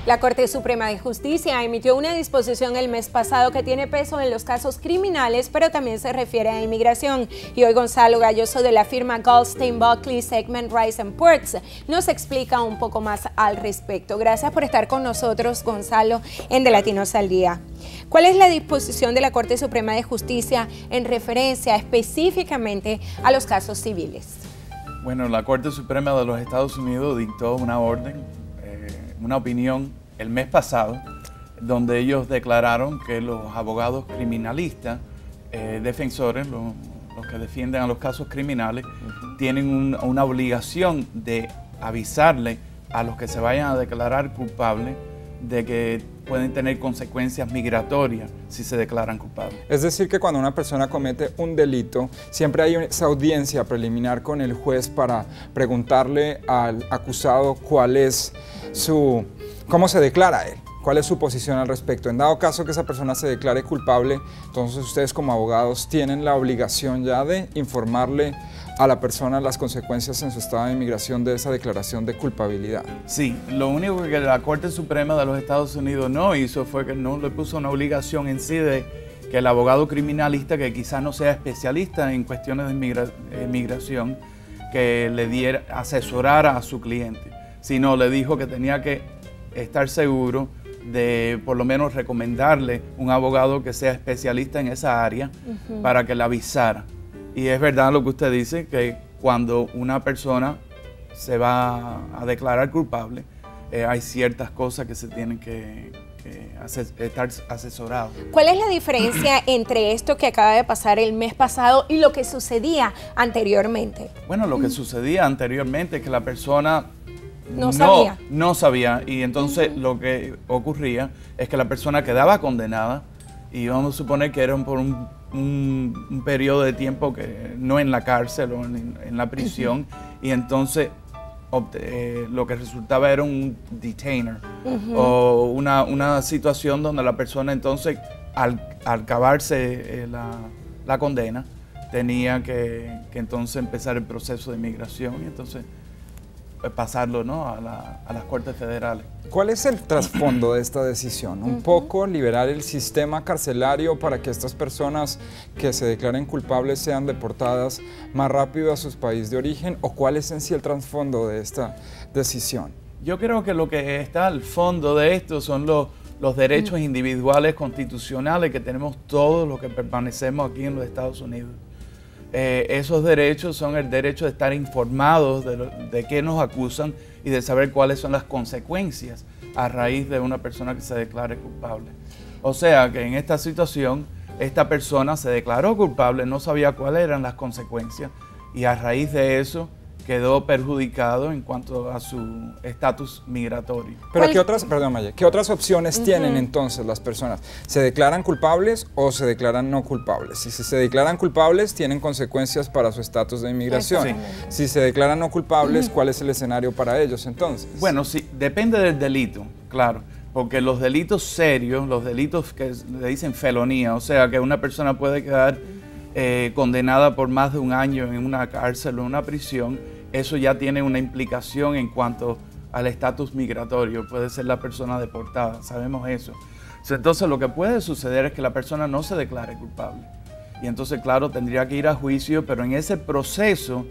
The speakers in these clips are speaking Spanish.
La Corte Suprema de Justicia emitió una disposición el mes pasado que tiene peso en los casos criminales, pero también se refiere a inmigración. Y hoy Gonzalo Galloso de la firma Goldstein, Buckley, Segment, Rice & Ports nos explica un poco más al respecto. Gracias por estar con nosotros, Gonzalo, en De Latinos al Día. ¿Cuál es la disposición de la Corte Suprema de Justicia en referencia específicamente a los casos civiles? Bueno, la Corte Suprema de los Estados Unidos dictó una orden, una opinión el mes pasado, donde ellos declararon que los abogados criminalistas, defensores, los que defienden a los casos criminales, tienen una obligación de avisarle a los que se vayan a declarar culpables de que pueden tener consecuencias migratorias si se declaran culpables. Es decir, que cuando una persona comete un delito, siempre hay esa audiencia preliminar con el juez para preguntarle al acusado cómo se declara él, cuál es su posición al respecto. En dado caso que esa persona se declare culpable, entonces ustedes como abogados tienen la obligación ya de informarle a la persona las consecuencias en su estado de inmigración de esa declaración de culpabilidad. Sí, lo único que la Corte Suprema de los Estados Unidos no hizo fue que no le puso una obligación en sí de que el abogado criminalista, que quizás no sea especialista en cuestiones de migración, que le asesorara a su cliente, sino le dijo que tenía que estar seguro de por lo menos recomendarle un abogado que sea especialista en esa área para que le avisara. Y es verdad lo que usted dice, que cuando una persona se va a declarar culpable, hay ciertas cosas que se tienen que estar asesorados. ¿Cuál es la diferencia entre esto que acaba de pasar el mes pasado y lo que sucedía anteriormente? Bueno, lo que sucedía anteriormente es que la persona no sabía, y entonces lo que ocurría es que la persona quedaba condenada, y vamos a suponer que era por un periodo de tiempo que no en la cárcel o en la prisión, y entonces lo que resultaba era un detainer o una situación donde la persona entonces al acabarse la condena tenía que entonces empezar el proceso de inmigración y entonces pasarlo, ¿no?, a las Cortes Federales. ¿Cuál es el trasfondo de esta decisión? ¿Un poco liberar el sistema carcelario para que estas personas que se declaren culpables sean deportadas más rápido a sus países de origen? ¿O cuál es en sí el trasfondo de esta decisión? Yo creo que lo que está al fondo de esto son los derechos individuales constitucionales que tenemos todos los que permanecemos aquí en los Estados Unidos. Esos derechos son el derecho de estar informados de qué nos acusan y de saber cuáles son las consecuencias a raíz de una persona que se declare culpable. O sea que en esta situación, esta persona se declaró culpable, no sabía cuáles eran las consecuencias y a raíz de eso quedó perjudicado en cuanto a su estatus migratorio. Pero ¿qué otras opciones tienen entonces las personas? ¿Se declaran culpables o se declaran no culpables? Si se declaran culpables, tienen consecuencias para su estatus de inmigración. Sí. Si se declaran no culpables, ¿cuál es el escenario para ellos entonces? Bueno, sí, depende del delito, claro. Porque los delitos serios, los delitos que le dicen felonía, o sea, que una persona puede quedar condenada por más de un año en una cárcel o en una prisión, eso ya tiene una implicación en cuanto al estatus migratorio. Puede ser la persona deportada, sabemos eso. Entonces lo que puede suceder es que la persona no se declare culpable. Y entonces, claro, tendría que ir a juicio, pero en ese proceso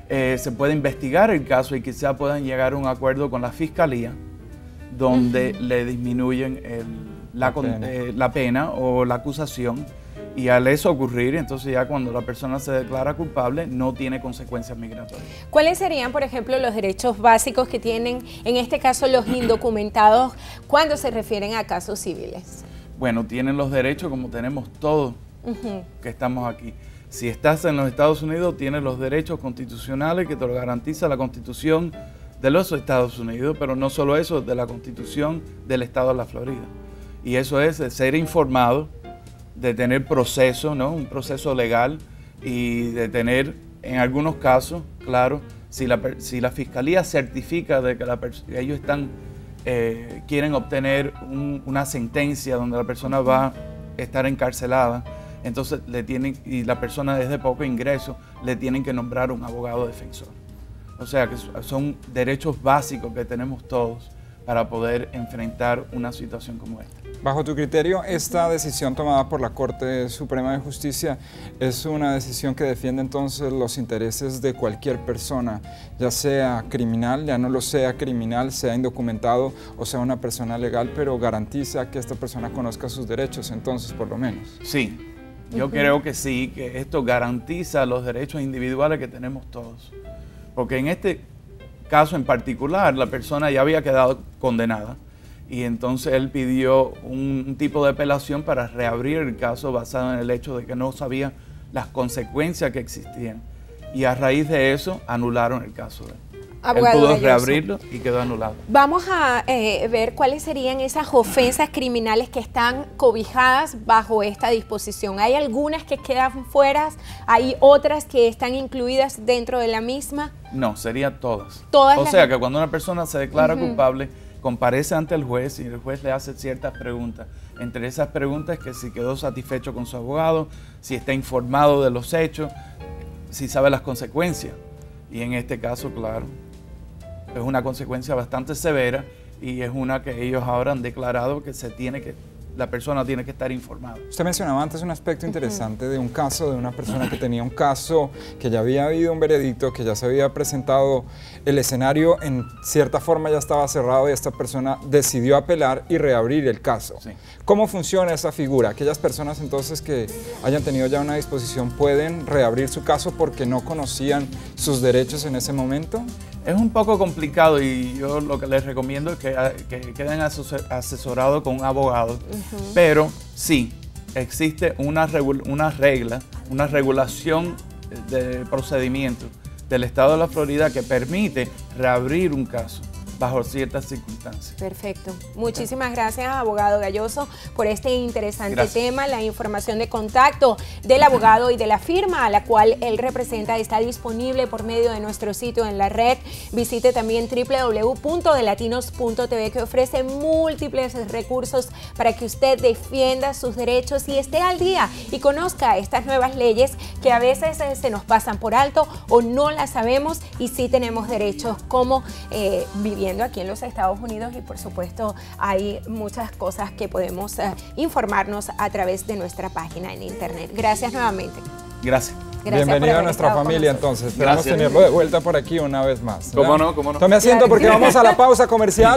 se puede investigar el caso y quizá puedan llegar a un acuerdo con la fiscalía donde le disminuyen la pena o la acusación. Y al eso ocurrir, entonces ya cuando la persona se declara culpable, no tiene consecuencias migratorias. ¿Cuáles serían, por ejemplo, los derechos básicos que tienen, en este caso, los indocumentados cuando se refieren a casos civiles? Bueno, tienen los derechos como tenemos todos que estamos aquí. Si estás en los Estados Unidos, tienes los derechos constitucionales que te lo garantiza la Constitución de los Estados Unidos, pero no solo eso, de la Constitución del Estado de la Florida. Y eso es de ser informado, de tener proceso, ¿no?, un proceso legal y de tener, en algunos casos, claro, si la fiscalía certifica de que ellos quieren obtener una sentencia donde la persona va a estar encarcelada, entonces y la persona es de poco ingreso, le tienen que nombrar un abogado defensor. O sea que son derechos básicos que tenemos todos para poder enfrentar una situación como esta. Bajo tu criterio, esta decisión tomada por la Corte Suprema de Justicia es una decisión que defiende entonces los intereses de cualquier persona, ya sea criminal, ya no lo sea criminal, sea indocumentado o sea una persona legal, pero garantiza que esta persona conozca sus derechos, entonces, por lo menos. Sí, yo creo que sí, que esto garantiza los derechos individuales que tenemos todos. Porque en este caso en particular, la persona ya había quedado condenada. Y entonces él pidió un tipo de apelación para reabrir el caso basado en el hecho de que no sabía las consecuencias que existían. Y a raíz de eso anularon el caso de él. Abogado Él pudo Galloso, reabrirlo y quedó anulado. Vamos a ver cuáles serían esas ofensas criminales que están cobijadas bajo esta disposición. ¿Hay algunas que quedan fuera? ¿Hay otras que están incluidas dentro de la misma? No, serían todas. Todas o las... sea que cuando una persona se declara culpable, comparece ante el juez y el juez le hace ciertas preguntas. Entre esas preguntas es que si quedó satisfecho con su abogado, si está informado de los hechos, si sabe las consecuencias. Y en este caso, claro, es una consecuencia bastante severa y es una que ellos ahora han declarado que la persona tiene que estar informada. Usted mencionaba antes un aspecto interesante de un caso, de una persona que tenía un caso, que ya había habido un veredicto, que ya se había presentado el escenario, en cierta forma ya estaba cerrado y esta persona decidió apelar y reabrir el caso. Sí. ¿Cómo funciona esa figura? Aquellas personas entonces que hayan tenido ya una disposición pueden reabrir su caso porque no conocían sus derechos en ese momento. Es un poco complicado y yo lo que les recomiendo es que queden asesorados con un abogado, pero sí, existe una regulación de procedimiento del Estado de la Florida que permite reabrir un caso bajo ciertas circunstancias. Perfecto. Muchísimas gracias, abogado Galloso, por este interesante tema. La información de contacto del abogado y de la firma a la cual él representa está disponible por medio de nuestro sitio en la red. Visite también www.delatinos.tv, que ofrece múltiples recursos para que usted defienda sus derechos y esté al día y conozca estas nuevas leyes que a veces se nos pasan por alto o no las sabemos y sí tenemos derechos como viviendo aquí en los Estados Unidos, y por supuesto hay muchas cosas que podemos informarnos a través de nuestra página en internet. Gracias nuevamente. Gracias. Bienvenido a nuestra familia entonces. Esperamos tenerlo de vuelta por aquí una vez más. ¿Cómo no? ¿Cómo no? Tome asiento porque vamos a la pausa comercial.